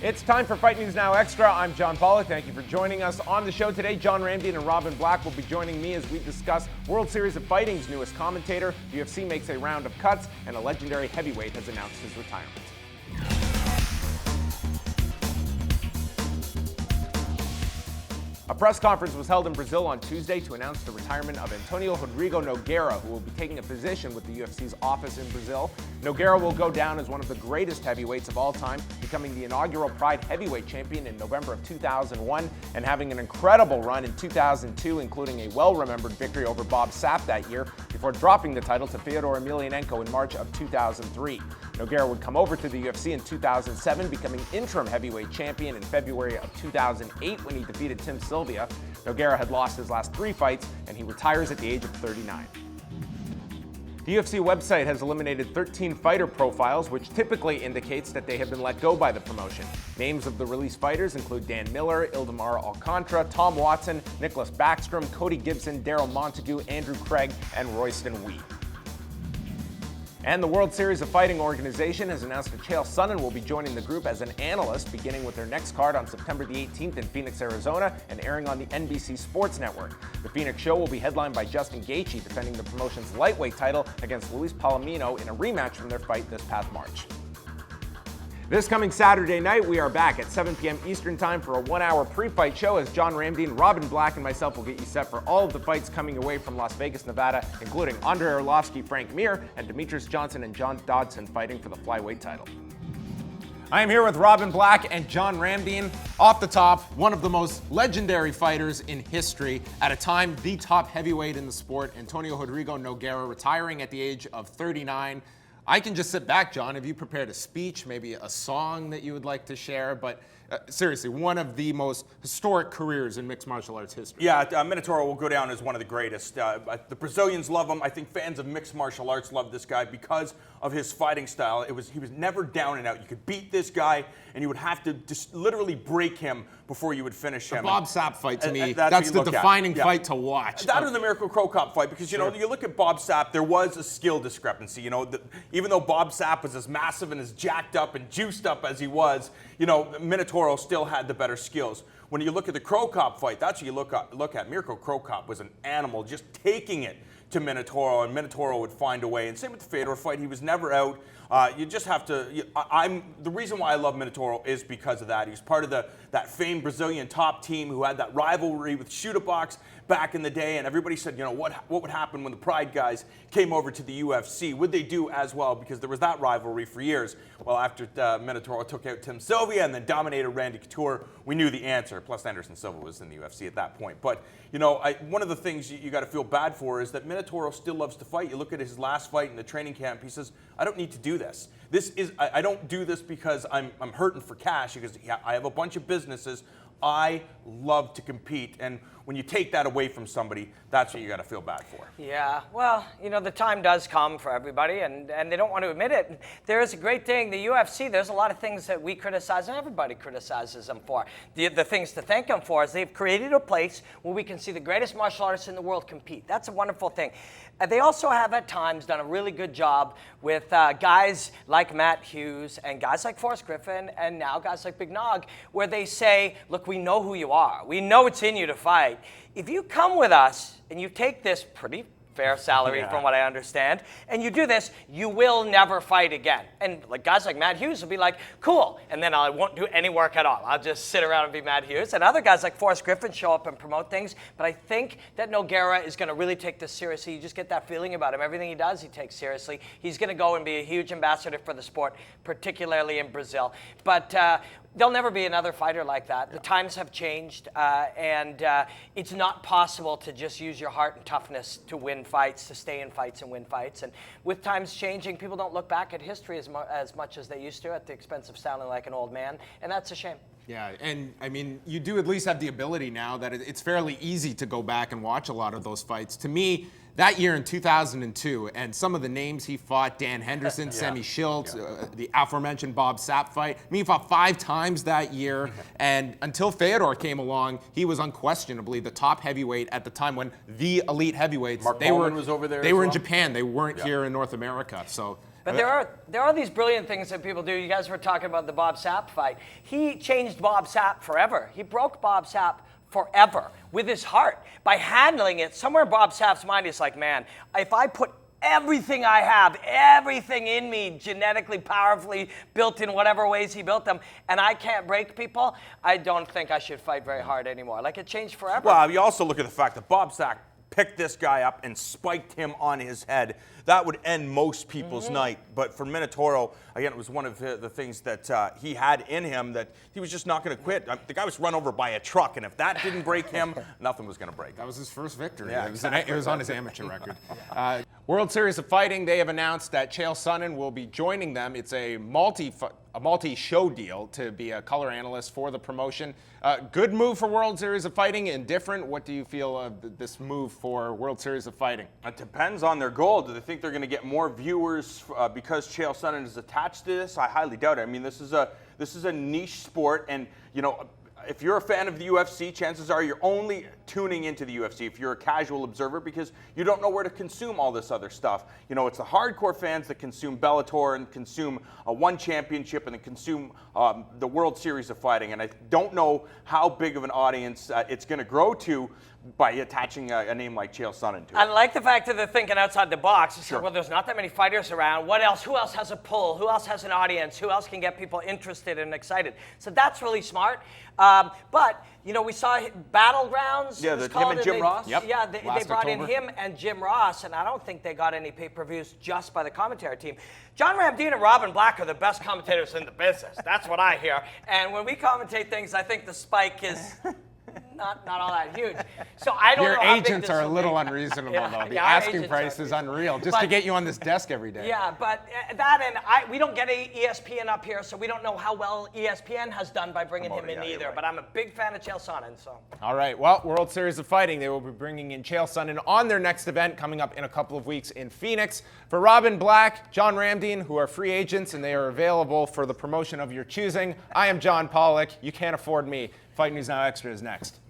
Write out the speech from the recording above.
It's time for Fight News Now Extra. I'm John Pollock. Thank you for joining us on the show today. John Ramdian and Robin Black will be joining me as we discuss World Series of Fighting's newest commentator. The UFC makes a round of cuts, and a legendary heavyweight has announced his retirement. A press conference was held in Brazil on Tuesday to announce the retirement of Antonio Rodrigo Nogueira, who will be taking a position with the UFC's office in Brazil. Nogueira will go down as one of the greatest heavyweights of all time, becoming the inaugural Pride heavyweight champion in November of 2001 and having an incredible run in 2002, including a well-remembered victory over Bob Sapp that year, before dropping the title to Fyodor Emelianenko in March of 2003. Nogueira would come over to the UFC in 2007, becoming interim heavyweight champion in February of 2008 when he defeated Tim Sylvia. Nogueira had lost his last 3 fights, and he retires at the age of 39. The UFC website has eliminated 13 fighter profiles, which typically indicates that they have been let go by the promotion. Names of the released fighters include Dan Miller, Ildemar Alcantara, Tom Watson, Nicholas Backstrom, Cody Gibson, Daryl Montague, Andrew Craig, and Royston Wee. And the World Series of Fighting organization has announced that Chael Sonnen will be joining the group as an analyst, beginning with their next card on September the 18th in Phoenix, Arizona, and airing on the NBC Sports Network. The Phoenix show will be headlined by Justin Gaethje, defending the promotion's lightweight title against Luis Palomino in a rematch from their fight this past March. This coming Saturday night, we are back at 7 p.m. Eastern Time for a 1-hour pre-fight show as John Ramdian, Robin Black, and myself will get you set for all of the fights coming away from Las Vegas, Nevada, including Andrei Arlovski, Frank Mir, and Demetrius Johnson and John Dodson fighting for the flyweight title. I am here with Robin Black and John Ramdian. Off the top, one of the most legendary fighters in history. At a time, the top heavyweight in the sport, Antonio Rodrigo Nogueira, retiring at the age of 39. I can just sit back, John. Have you prepared a speech, maybe a song that you would like to share? But seriously, one of the most historic careers in mixed martial arts history. Yeah, Minotauro will go down as one of the greatest. The Brazilians love him. I think fans of mixed martial arts love this guy because of his fighting style. He was never down and out. You could beat this guy, and you would have to just literally break him before you would finish him. The Bob Sapp fight, to me, that's the defining fight to watch. That or the Miracle Crow Cop fight, because, you know, you look at Bob Sapp, there was a skill discrepancy. You know, even though Bob Sapp was as massive and as jacked up and juiced up as he was, you know, Minotauro still had the better skills. When you look at the Crow Cop fight, that's what you look at. Miracle Crow Cop was an animal, just taking it to Minotauro, and Minotauro would find a way. And same with the Fedor fight, he was never out. You just have to. The reason why I love Minotauro is because of that. He was part of that famed Brazilian top team who had that rivalry with Chutabox back in the day, and everybody said, you know, what would happen when the Pride guys came over to the UFC? Would they do as well? Because there was that rivalry for years. Well, after Minotauro took out Tim Sylvia and then dominated Randy Couture, we knew the answer. Plus, Anderson Silva was in the UFC at that point. But, you know, one of the things you got to feel bad for is that Minotauro still loves to fight. You look at his last fight in the training camp, he says, I don't need to do this. I don't do this because I'm hurting for cash, because I have a bunch of businesses. I love to compete, and when you take that away from somebody, that's what you got to feel bad for. Yeah, well, you know, the time does come for everybody, and they don't want to admit it. There is a great thing, the UFC, there's a lot of things that we criticize, and everybody criticizes them for. The things to thank them for is they've created a place where we can see the greatest martial artists in the world compete. That's a wonderful thing. They also have at times done a really good job with guys like Matt Hughes and guys like Forrest Griffin and now guys like Big Nog, where they say, look, we know who you are. We know it's in you to fight. If you come with us and you take this pretty fair salary from what I understand, and you do this, you will never fight again. And like guys like Matt Hughes will be like, cool, and then I won't do any work at all. I'll just sit around and be Matt Hughes. And other guys like Forrest Griffin show up and promote things, but I think that Nogueira is going to really take this seriously. You just get that feeling about him. Everything he does, he takes seriously. He's going to go and be a huge ambassador for the sport, particularly in Brazil. But there'll never be another fighter like that. The times have changed, and it's not possible to just use your heart and toughness to win fights, to stay in fights and win fights. And with times changing, people don't look back at history as much as they used to, at the expense of sounding like an old man, and that's a shame. Yeah, and I mean, you do at least have the ability now that it's fairly easy to go back and watch a lot of those fights. To me, that year in 2002, and some of the names he fought, Dan Henderson, Semmy Schilt, the aforementioned Bob Sapp fight. I mean, he fought 5 times that year, and until Fyodor came along, he was unquestionably the top heavyweight at the time when the elite heavyweights, Mark Coleman was over there They as were in well. Japan. They weren't here in North America. So But there are these brilliant things that people do. You guys were talking about the Bob Sapp fight. He changed Bob Sapp forever. He broke Bob Sapp forever with his heart by handling it. Somewhere in Bob Sapp's mind, he's like, man, if I put everything I have, everything in me, genetically, powerfully built in whatever ways he built them, and I can't break people, I don't think I should fight very hard anymore. Like, it changed forever. Well, you also look at the fact that Bob Sapp picked this guy up and spiked him on his head. That would end most people's night. But for Minotauro, again, it was one of the things that he had in him that he was just not going to quit. The guy was run over by a truck, and if that didn't break him, nothing was going to break him. That was his first victory. Yeah, It was on his amateur record. World Series of Fighting, they have announced that Chael Sonnen will be joining them. It's a multi-show deal to be a color analyst for the promotion. Good move for World Series of Fighting, indifferent. What do you feel of this move for World Series of Fighting? It depends on their goal. Do they think they're going to get more viewers because Chael Sonnen is attached to this? I highly doubt it. I mean, this is a niche sport, and you know, if you're a fan of the UFC, chances are you're only tuning into the UFC if you're a casual observer, because you don't know where to consume all this other stuff. You know, it's the hardcore fans that consume Bellator and consume one championship and then consume the World Series of Fighting. And I don't know how big of an audience it's going to grow to by attaching a name like Chael Sonnen to it. I like the fact that they're thinking outside the box. It's Sure. like, well, there's not that many fighters around. What else? Who else has a pull? Who else has an audience? Who else can get people interested and excited? So that's really smart. But, you know, we saw Battlegrounds. Yeah, it was him called, and Jim Ross? Yep. Yeah, they Last brought in October. him and Jim Ross, and I don't think they got any pay-per-views just by the commentary team. John Ramdeen and Robin Black are the best commentators in the business. That's what I hear. And when we commentate things, I think the spike is not all that huge. So I don't Your know how big agents this are a will little be. unreasonable, Yeah, though. The yeah, our asking agents price are is unreal just to But- get you on this desk every day. Yeah, but that and we don't get ESPN up here, so we don't know how well ESPN has done by bringing him in yeah, you're either. right. But I'm a big fan of Chael Sonnen, so. All right, well, World Series of Fighting, they will be bringing in Chael Sonnen on their next event coming up in a couple of weeks in Phoenix. For Robin Black, John Ramdeen, who are free agents and they are available for the promotion of your choosing, I am John Pollock. You can't afford me. Fight News Now Extra is next.